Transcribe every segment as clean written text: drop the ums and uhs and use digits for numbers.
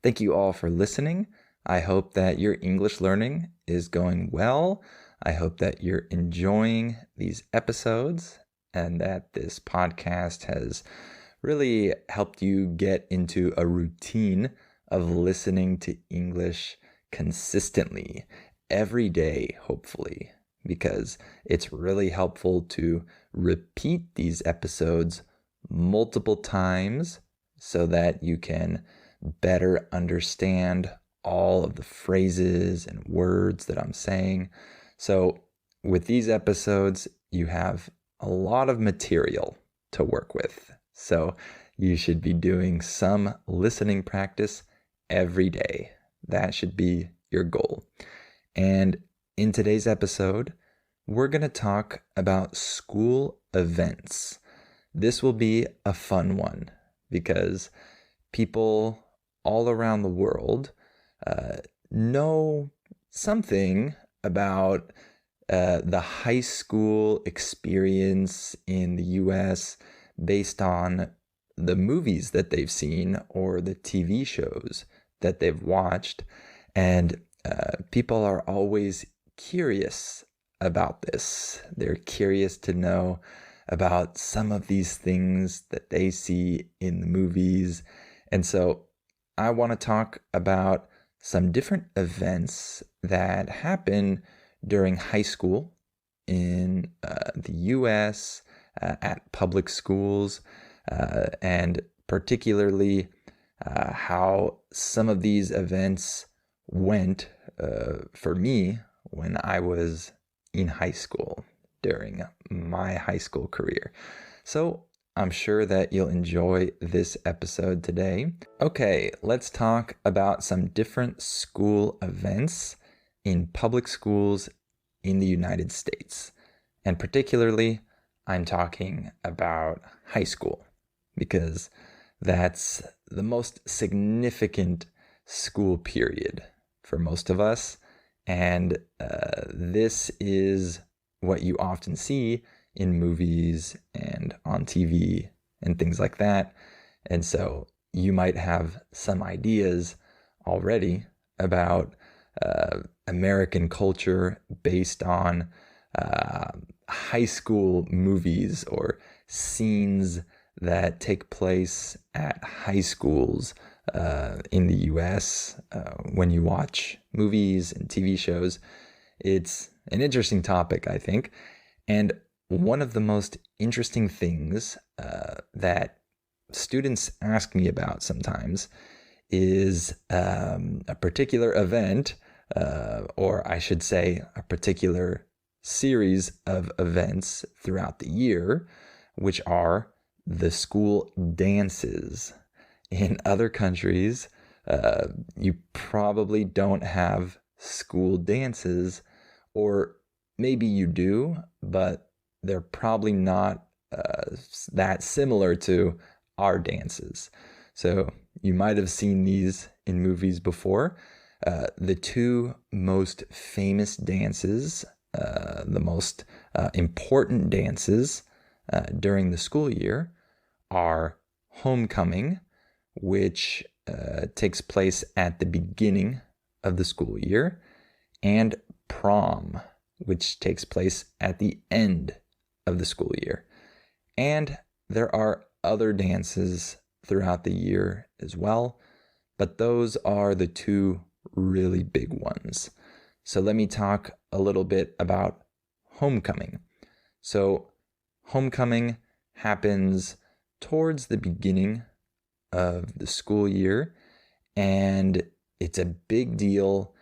Thank you all for listening. I hope that your English learning is going well. I hope that you're enjoying these episodes and that this podcast has really helped you get into a routine of listening to English consistently every day, hopefully, because it's really helpful to repeat these episodes multiple times so that you can better understand all of the phrases and words that I'm saying. So with these episodes, you have a lot of material to work with. So you should be doing some listening practice every day. That should be your goal. And in today's episode, we're going to talk about school events. This will be a fun one because people all around the world know something about the high school experience in the US based on the movies that they've seen or the TV shows that they've watched. And people are always curious about this. They're curious to know about some of these things that they see in the movies. And so I want to talk about some different events that happen during high school in the US, at public schools, and particularly how some of these events went for me when I was in high school during my high school career. So I'm sure that you'll enjoy this episode today. Okay, let's talk about some different school events in public schools in the United States. And particularly, I'm talking about high school because that's the most significant school period for most of us. And this is what you often see in movies and on TV and things like that. And so you might have some ideas already about American culture based on high school movies or scenes that take place at high schools in the US when you watch movies and TV shows. It's an interesting topic, I think. And one of the most interesting things that students ask me about sometimes is a particular event, or I should say a particular series of events throughout the year, which are the school dances. In other countries, you probably don't have school dances, or maybe you do, but they're probably not that similar to our dances. So you might have seen these in movies before. The two most famous dances, the most important dances during the school year are homecoming, which takes place at the beginning of the school year, and prom, which takes place at the end of the school year. And there are other dances throughout the year as well, but those are the two really big ones. So let me talk a little bit about homecoming. So homecoming happens towards the beginning of the school year, and it's a big deal.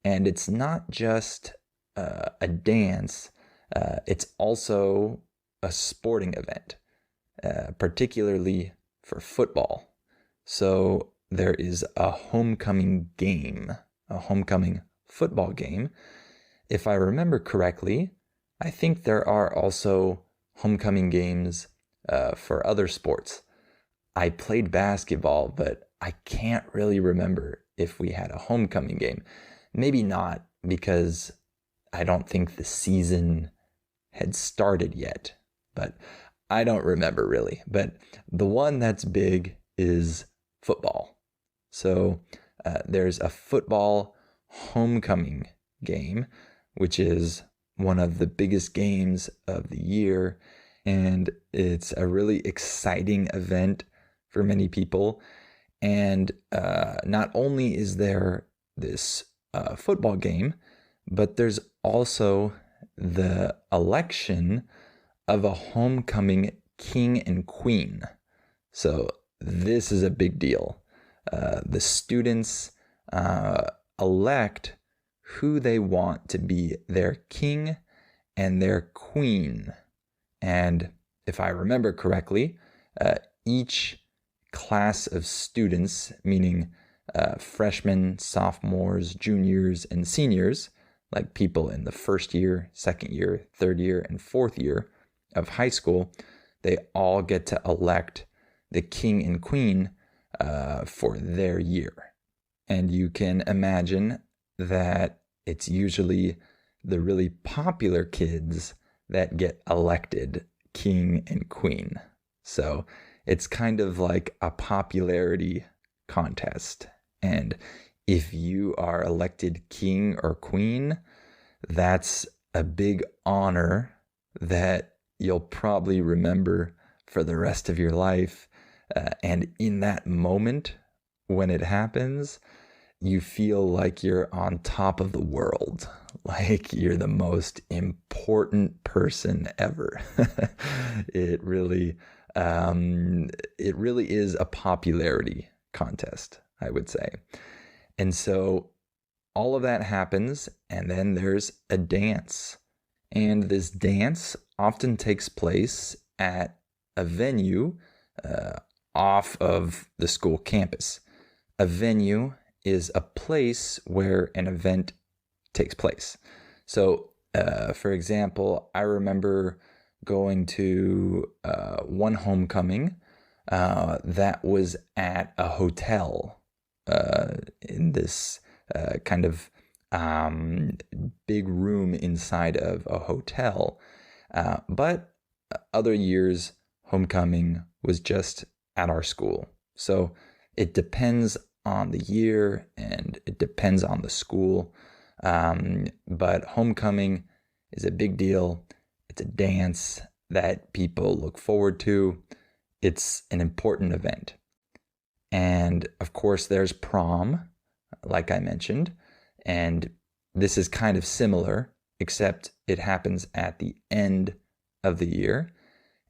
And it's not just a dance, it's also a sporting event, particularly for football. So there is a homecoming game, a homecoming football game. If I remember correctly, I think there are also homecoming games for other sports. I played basketball, but I can't really remember if we had a homecoming game. Maybe not, because I don't think the season had started yet, but I don't remember really. But the one that's big is football. So there's a football homecoming game, which is one of the biggest games of the year. And it's a really exciting event for many people. And not only is there this football game, but there's also the election of a homecoming king and queen. So this is a big deal. The students elect who they want to be their king and their queen. And if I remember correctly, each class of students, meaning freshmen, sophomores, juniors, and seniors, like people in the first year, second year, third year, and fourth year of high school, they all get to elect the king and queen for their year. And you can imagine that it's usually the really popular kids that get elected king and queen. So it's kind of like a popularity contest. And if you are elected king or queen, that's a big honor that you'll probably remember for the rest of your life. And in that moment, when it happens, you feel like you're on top of the world, like you're the most important person ever. It really is a popularity contest, I would say. And so all of that happens, and then there's a dance. And this dance often takes place at a venue off of the school campus. A venue is a place where an event takes place. So, for example, I remember going to one homecoming that was at a hotel in this kind of big room inside of a hotel. But other years, homecoming was just at our school. So it depends on the year and it depends on the school. But homecoming is a big deal. It's a dance that people look forward to. It's an important event. And of course, there's prom, like I mentioned. And this is kind of similar, except it happens at the end of the year.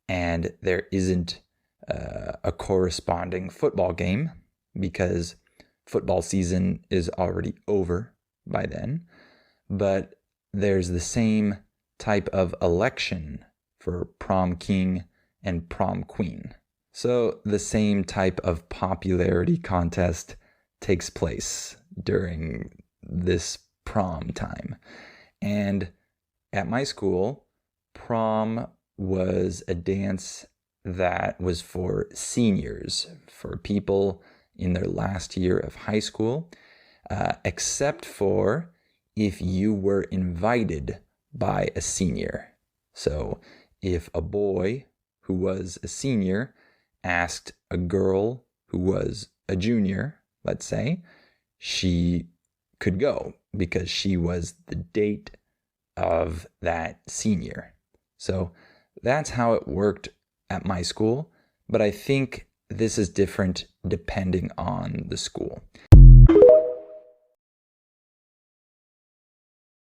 And there isn't a corresponding football game because football season is already over by then. But there's the same type of election for prom king and prom queen. So the same type of popularity contest takes place during this prom time. And at my school, prom was a dance that was for seniors, for people in their last year of high school, except for if you were invited by a senior. So if a boy who was a senior asked a girl who was a junior, let's say, she could go because she was the date of that senior. So that's how it worked at my school, but I think this is different depending on the school.